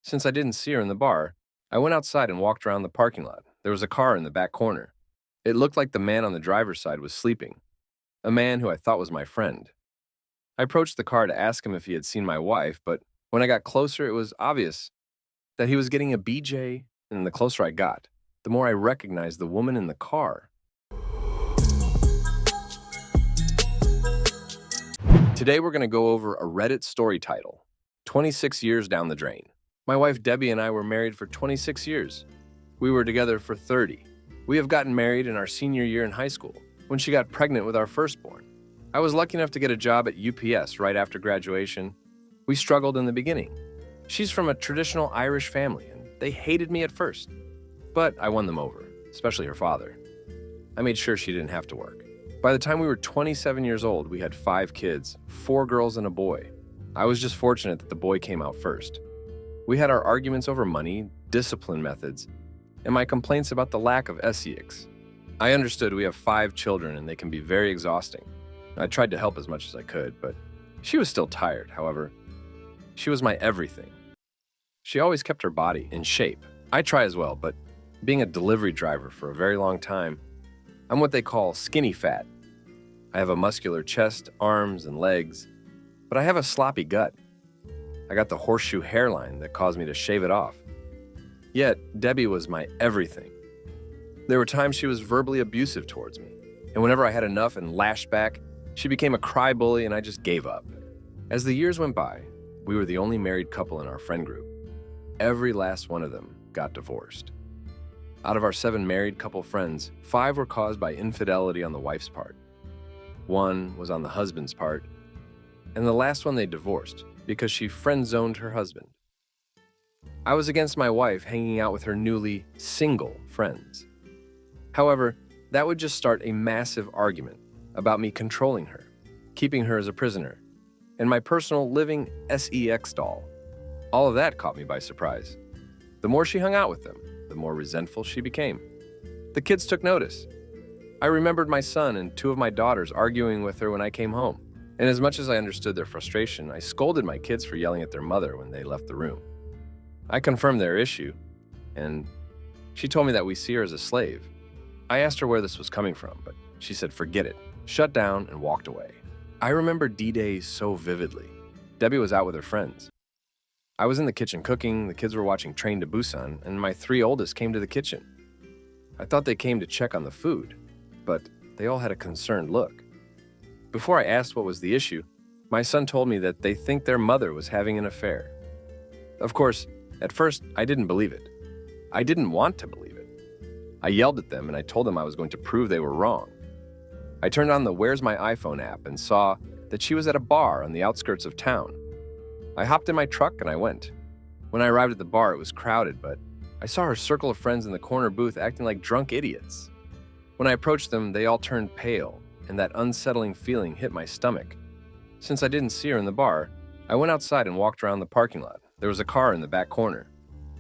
Since I didn't see her in the bar, I went outside and walked around the parking lot. There was a car in the back corner. It looked like the man on the driver's side was sleeping, a man who I thought was my friend. I approached the car to ask him if he had seen my wife, but when I got closer, it was obvious that he was getting a BJ, and the closer I got, the more I recognized the woman in the car. Today we're going to go over a Reddit story title, 26 Years Down the Drain. My wife Debbie and I were married for 26 years. We were together for 30. We have gotten married in our senior year in high school, when she got pregnant with our firstborn. I was lucky enough to get a job at UPS right after graduation. We struggled in the beginning. She's from a traditional Irish family, and they hated me at first. But I won them over, especially her father. I made sure she didn't have to work. By the time we were 27 years old, we had 5 kids, 4 girls and a boy. I was just fortunate that the boy came out first. We had our arguments over money, discipline methods, and my complaints about the lack of SEX. I understood we have 5 children and they can be very exhausting. I tried to help as much as I could, but she was still tired. However, she was my everything. She always kept her body in shape. I try as well, but being a delivery driver for a very long time, I'm what they call skinny fat. I have a muscular chest, arms, and legs, but I have a sloppy gut. I got the horseshoe hairline that caused me to shave it off. Yet, Debbie was my everything. There were times she was verbally abusive towards me, and whenever I had enough and lashed back, she became a cry bully and I just gave up. As the years went by, we were the only married couple in our friend group. Every last one of them got divorced. Out of our 7 married couple friends, 5 were caused by infidelity on the wife's part. 1 was on the husband's part, and the last one they divorced because she friend-zoned her husband. I was against my wife hanging out with her newly single friends. However, that would just start a massive argument about me controlling her, keeping her as a prisoner, and my personal living SEX doll. All of that caught me by surprise. The more she hung out with them, the more resentful she became. The kids took notice. I remembered my son and 2 of my daughters arguing with her when I came home. And as much as I understood their frustration, I scolded my kids for yelling at their mother when they left the room. I confirmed their issue, and she told me that we see her as a slave. I asked her where this was coming from, but she said forget it, shut down, and walked away. I remember D-Day so vividly. Debbie was out with her friends. I was in the kitchen cooking, the kids were watching Train to Busan, and my 3 oldest came to the kitchen. I thought they came to check on the food, but they all had a concerned look. Before I asked what was the issue, my son told me that they think their mother was having an affair. Of course, at first, I didn't believe it. I didn't want to believe it. I yelled at them and I told them I was going to prove they were wrong. I turned on the Where's My iPhone app and saw that she was at a bar on the outskirts of town. I hopped in my truck and I went. When I arrived at the bar, it was crowded, but I saw her circle of friends in the corner booth acting like drunk idiots. When I approached them, they all turned pale, and that unsettling feeling hit my stomach. Since I didn't see her in the bar, I went outside and walked around the parking lot. There was a car in the back corner.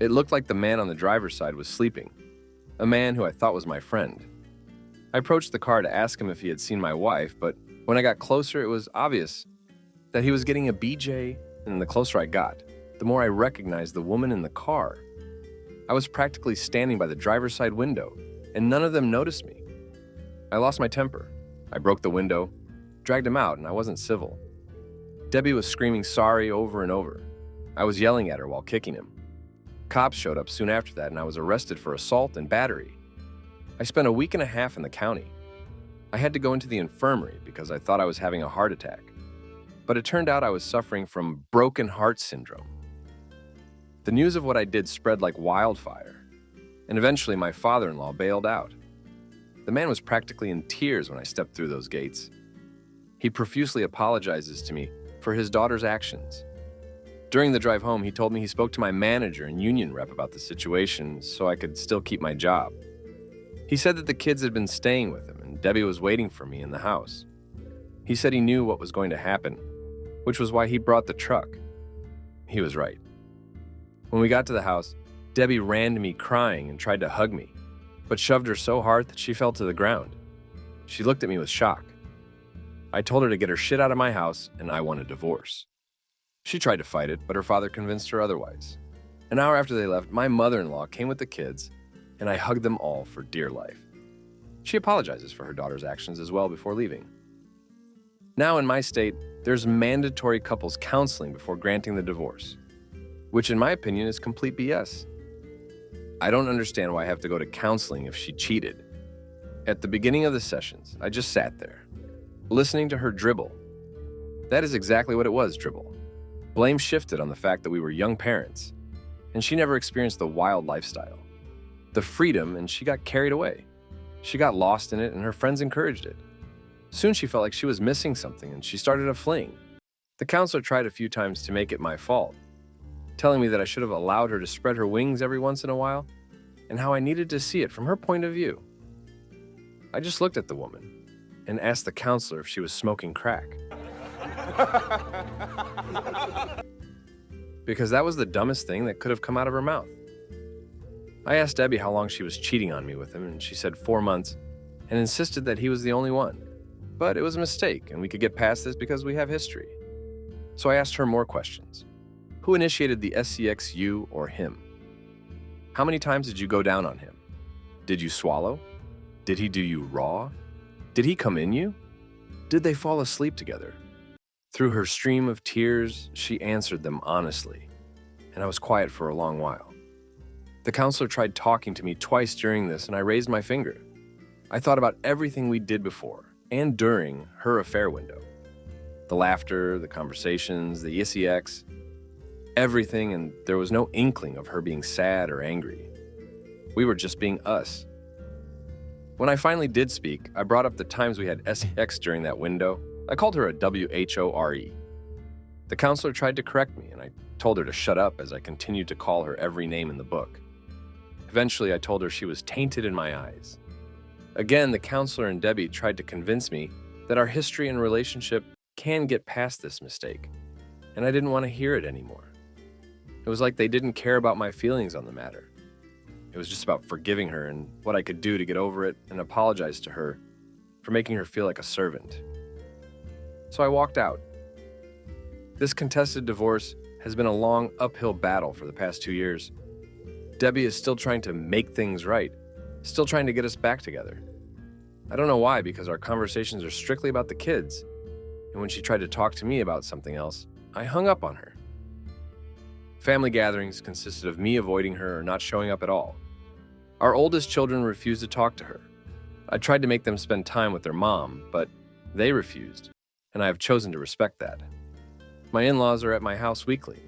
It looked like the man on the driver's side was sleeping, a man who I thought was my friend. I approached the car to ask him if he had seen my wife, but when I got closer, it was obvious that he was getting a BJ, and the closer I got, the more I recognized the woman in the car. I was practically standing by the driver's side window, and none of them noticed me. I lost my temper. I broke the window, dragged him out, and I wasn't civil. Debbie was screaming sorry over and over. I was yelling at her while kicking him. Cops showed up soon after that, and I was arrested for assault and battery. I spent a week and a half in the county. I had to go into the infirmary because I thought I was having a heart attack. But it turned out I was suffering from broken heart syndrome. The news of what I did spread like wildfire, and eventually my father-in-law bailed out. The man was practically in tears when I stepped through those gates. He profusely apologizes to me for his daughter's actions. During the drive home, he told me he spoke to my manager and union rep about the situation so I could still keep my job. He said that the kids had been staying with him and Debbie was waiting for me in the house. He said he knew what was going to happen, which was why he brought the truck. He was right. When we got to the house, Debbie ran to me crying and tried to hug me, but shoved her so hard that she fell to the ground. She looked at me with shock. I told her to get her shit out of my house and I want a divorce. She tried to fight it, but her father convinced her otherwise. An hour after they left, my mother-in-law came with the kids, and I hugged them all for dear life. She apologizes for her daughter's actions as well before leaving. Now in my state, there's mandatory couples counseling before granting the divorce, which in my opinion is complete BS. I don't understand why I have to go to counseling if she cheated. At the beginning of the sessions, I just sat there, listening to her dribble. That is exactly what it was, dribble. Blame shifted on the fact that we were young parents, and she never experienced the wild lifestyle, the freedom, and she got carried away. She got lost in it, and her friends encouraged it. Soon she felt like she was missing something, and she started a fling. The counselor tried a few times to make it my fault, telling me that I should have allowed her to spread her wings every once in a while, and how I needed to see it from her point of view. I just looked at the woman and asked the counselor if she was smoking crack. Because that was the dumbest thing that could have come out of her mouth. I asked Debbie how long she was cheating on me with him, and she said 4 months, and insisted that he was the only one. But it was a mistake, and we could get past this because we have history. So I asked her more questions. Who initiated the SCX, you or him? How many times did you go down on him? Did you swallow? Did he do you raw? Did he come in you? Did they fall asleep together? Through her stream of tears, she answered them honestly, and I was quiet for a long while. The counselor tried talking to me twice during this, and I raised my finger. I thought about everything we did before and during her affair window. The laughter, the conversations, the SCX, everything, and there was no inkling of her being sad or angry. We were just being us. When I finally did speak, I brought up the times we had SCX during that window. I called her a WHORE. The counselor tried to correct me, and I told her to shut up as I continued to call her every name in the book. Eventually, I told her she was tainted in my eyes. Again, the counselor and Debbie tried to convince me that our history and relationship can get past this mistake, and I didn't want to hear it anymore. It was like they didn't care about my feelings on the matter. It was just about forgiving her and what I could do to get over it and apologize to her for making her feel like a servant. So I walked out. This contested divorce has been a long uphill battle for the past 2 years. Debbie is still trying to make things right, still trying to get us back together. I don't know why, because our conversations are strictly about the kids, and when she tried to talk to me about something else, I hung up on her. Family gatherings consisted of me avoiding her or not showing up at all. Our oldest children refused to talk to her. I tried to make them spend time with their mom, but they refused, and I have chosen to respect that. My in-laws are at my house weekly.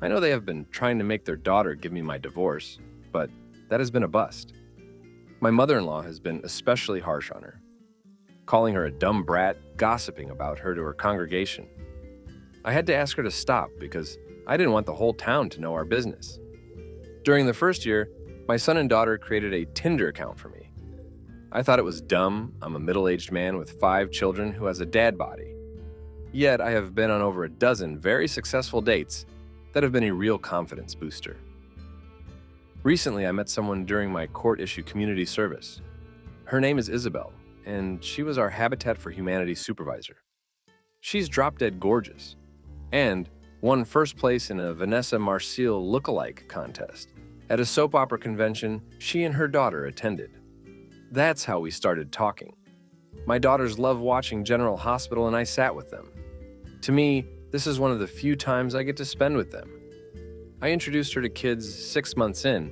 I know they have been trying to make their daughter give me my divorce, but that has been a bust. My mother-in-law has been especially harsh on her, calling her a dumb brat, gossiping about her to her congregation. I had to ask her to stop because I didn't want the whole town to know our business. During the first year, my son and daughter created a Tinder account for me. I thought it was dumb. I'm a middle-aged man with 5 children who has a dad body. Yet I have been on over a dozen very successful dates that have been a real confidence booster. Recently, I met someone during my court-issue community service. Her name is Isabel, and she was our Habitat for Humanity supervisor. She's drop-dead gorgeous, and won first place in a Vanessa Marcille look-alike contest at a soap opera convention she and her daughter attended. That's how we started talking. My daughters love watching General Hospital, and I sat with them. To me, this is one of the few times I get to spend with them. I introduced her to kids 6 months in,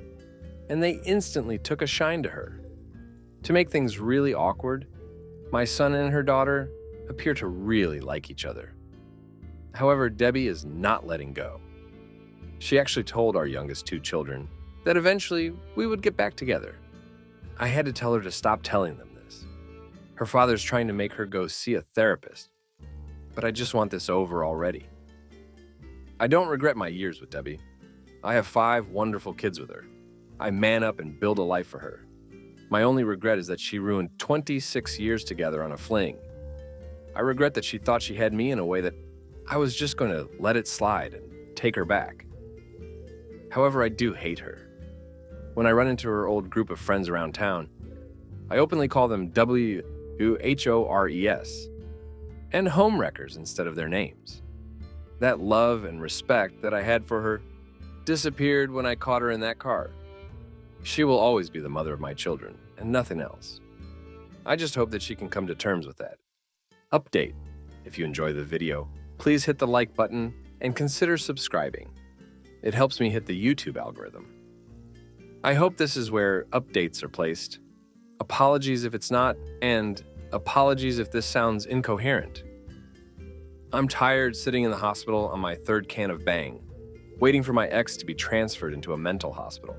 and they instantly took a shine to her. To make things really awkward, my son and her daughter appear to really like each other. However, Debbie is not letting go. She actually told our youngest 2 children that eventually we would get back together. I had to tell her to stop telling them this. Her father's trying to make her go see a therapist, but I just want this over already. I don't regret my years with Debbie. I have 5 wonderful kids with her. I man up and build a life for her. My only regret is that she ruined 26 years together on a fling. I regret that she thought she had me in a way that I was just going to let it slide and take her back. However, I do hate her. When I run into her old group of friends around town, I openly call them WHORES and homewreckers instead of their names. That love and respect that I had for her disappeared when I caught her in that car. She will always be the mother of my children, and nothing else. I just hope that she can come to terms with that. Update. If you enjoy the video, please hit the like button and consider subscribing. It helps me hit the YouTube algorithm. I hope this is where updates are placed. Apologies if it's not, and apologies if this sounds incoherent. I'm tired sitting in the hospital on my third can of Bang, waiting for my ex to be transferred into a mental hospital.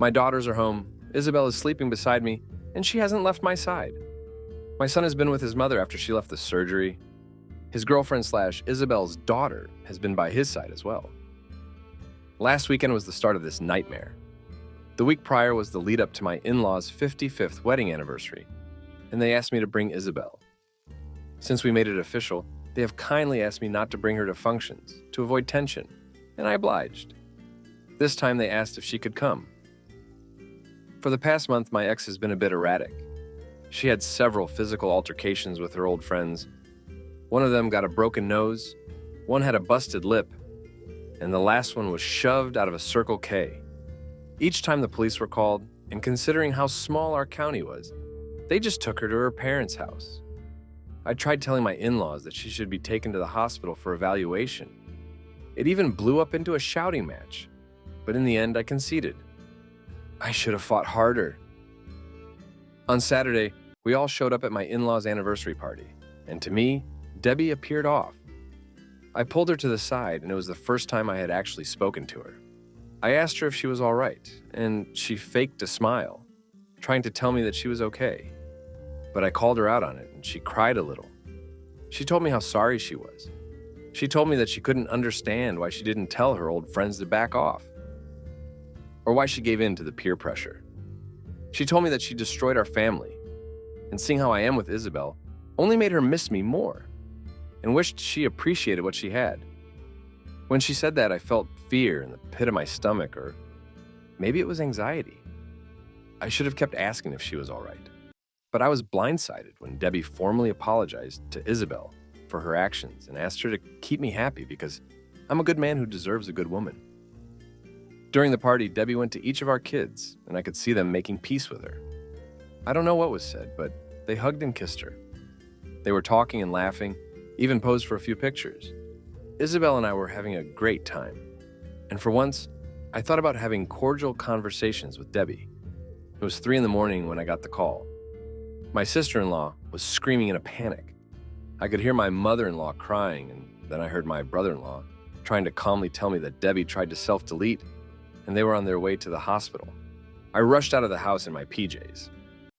My daughters are home, Isabel is sleeping beside me, and she hasn't left my side. My son has been with his mother after she left the surgery. His girlfriend/Isabel's daughter has been by his side as well. Last weekend was the start of this nightmare. The week prior was the lead up to my in-laws' 55th wedding anniversary, and they asked me to bring Isabel. Since we made it official, they have kindly asked me not to bring her to functions to avoid tension, and I obliged. This time they asked if she could come. For the past month, my ex has been a bit erratic. She had several physical altercations with her old friends. One of them got a broken nose, one had a busted lip, and the last one was shoved out of a Circle K. Each time the police were called, and considering how small our county was, they just took her to her parents' house. I tried telling my in-laws that she should be taken to the hospital for evaluation. It even blew up into a shouting match, but in the end I conceded. I should have fought harder. On Saturday, we all showed up at my in-laws' anniversary party, and to me, Debbie appeared off. I pulled her to the side, and it was the first time I had actually spoken to her. I asked her if she was all right, and she faked a smile, trying to tell me that she was okay. But I called her out on it, and she cried a little. She told me how sorry she was. She told me that she couldn't understand why she didn't tell her old friends to back off, or why she gave in to the peer pressure. She told me that she destroyed our family, and seeing how I am with Isabel only made her miss me more, and wished she appreciated what she had. When she said that, I felt fear in the pit of my stomach, or maybe it was anxiety. I should have kept asking if she was all right. But I was blindsided when Debbie formally apologized to Isabel for her actions and asked her to keep me happy because I'm a good man who deserves a good woman. During the party, Debbie went to each of our kids, and I could see them making peace with her. I don't know what was said, but they hugged and kissed her. They were talking and laughing, even posed for a few pictures. Isabel and I were having a great time, and for once, I thought about having cordial conversations with Debbie. It was 3 a.m. when I got the call. My sister-in-law was screaming in a panic. I could hear my mother-in-law crying, and then I heard my brother-in-law trying to calmly tell me that Debbie tried to self-delete, and they were on their way to the hospital. I rushed out of the house in my PJs.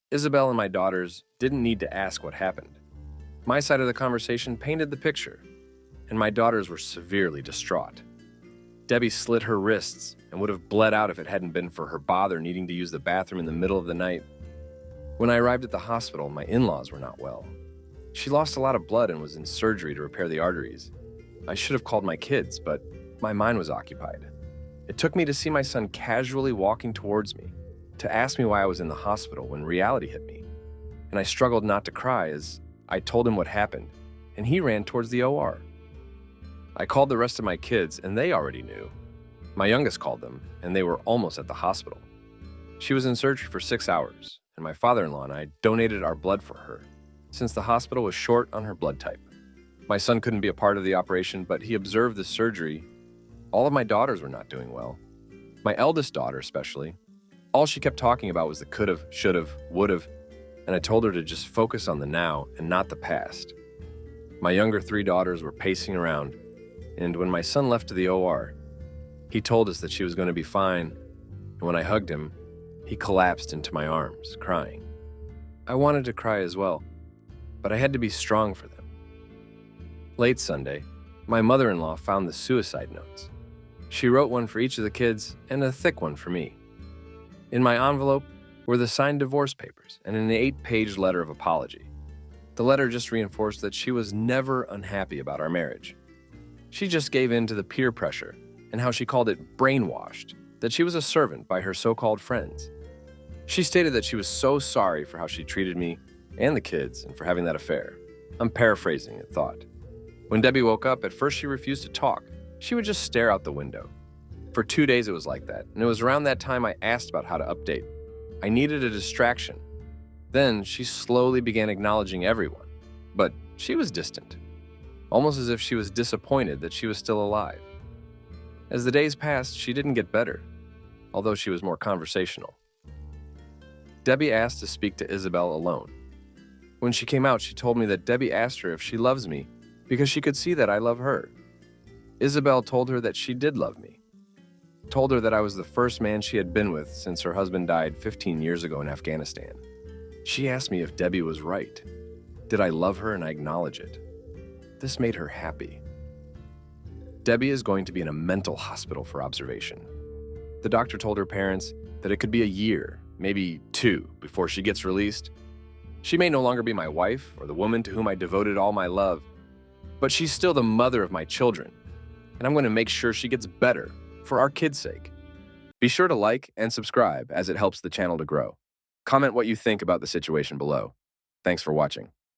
Isabel and my daughters didn't need to ask what happened. My side of the conversation painted the picture, and my daughters were severely distraught. Debbie slit her wrists and would have bled out if it hadn't been for her bother needing to use the bathroom in the middle of the night. When I arrived at the hospital, my in-laws were not well. She lost a lot of blood and was in surgery to repair the arteries. I should have called my kids, but my mind was occupied. It took me to see my son casually walking towards me, to ask me why I was in the hospital when reality hit me. And I struggled not to cry as I told him what happened, and he ran towards the OR. I called the rest of my kids, and they already knew. My youngest called them, and they were almost at the hospital. She was in surgery for 6 hours, and my father-in-law and I donated our blood for her, since the hospital was short on her blood type. My son couldn't be a part of the operation, but he observed the surgery. All of my daughters were not doing well. My eldest daughter especially. All she kept talking about was the could've, should've, would've, and I told her to just focus on the now and not the past. My younger 3 daughters were pacing around, and when my son left to the OR, he told us that she was going to be fine, and when I hugged him, he collapsed into my arms, crying. I wanted to cry as well, but I had to be strong for them. Late Sunday, my mother-in-law found the suicide notes. She wrote one for each of the kids and a thick one for me. In my envelope were the signed divorce papers and an 8-page letter of apology. The letter just reinforced that she was never unhappy about our marriage. She just gave in to the peer pressure and how she called it brainwashed, that she was a servant by her so-called friends. She stated that she was so sorry for how she treated me and the kids and for having that affair. I'm paraphrasing it, thought. When Debbie woke up, at first she refused to talk. She would just stare out the window. For 2 days it was like that, and it was around that time I asked about how to update. I needed a distraction. Then she slowly began acknowledging everyone, but she was distant, almost as if she was disappointed that she was still alive. As the days passed, she didn't get better, although she was more conversational. Debbie asked to speak to Isabel alone. When she came out, she told me that Debbie asked her if she loves me because she could see that I love her. Isabel told her that she did love me, told her that I was the first man she had been with since her husband died 15 years ago in Afghanistan. She asked me if Debbie was right. Did I love her and I acknowledge it? This made her happy. Debbie is going to be in a mental hospital for observation. The doctor told her parents that it could be a year, maybe 2, before she gets released. She may no longer be my wife or the woman to whom I devoted all my love, but she's still the mother of my children, and I'm going to make sure she gets better for our kids' sake. Be sure to like and subscribe as it helps the channel to grow. Comment what you think about the situation below. Thanks for watching.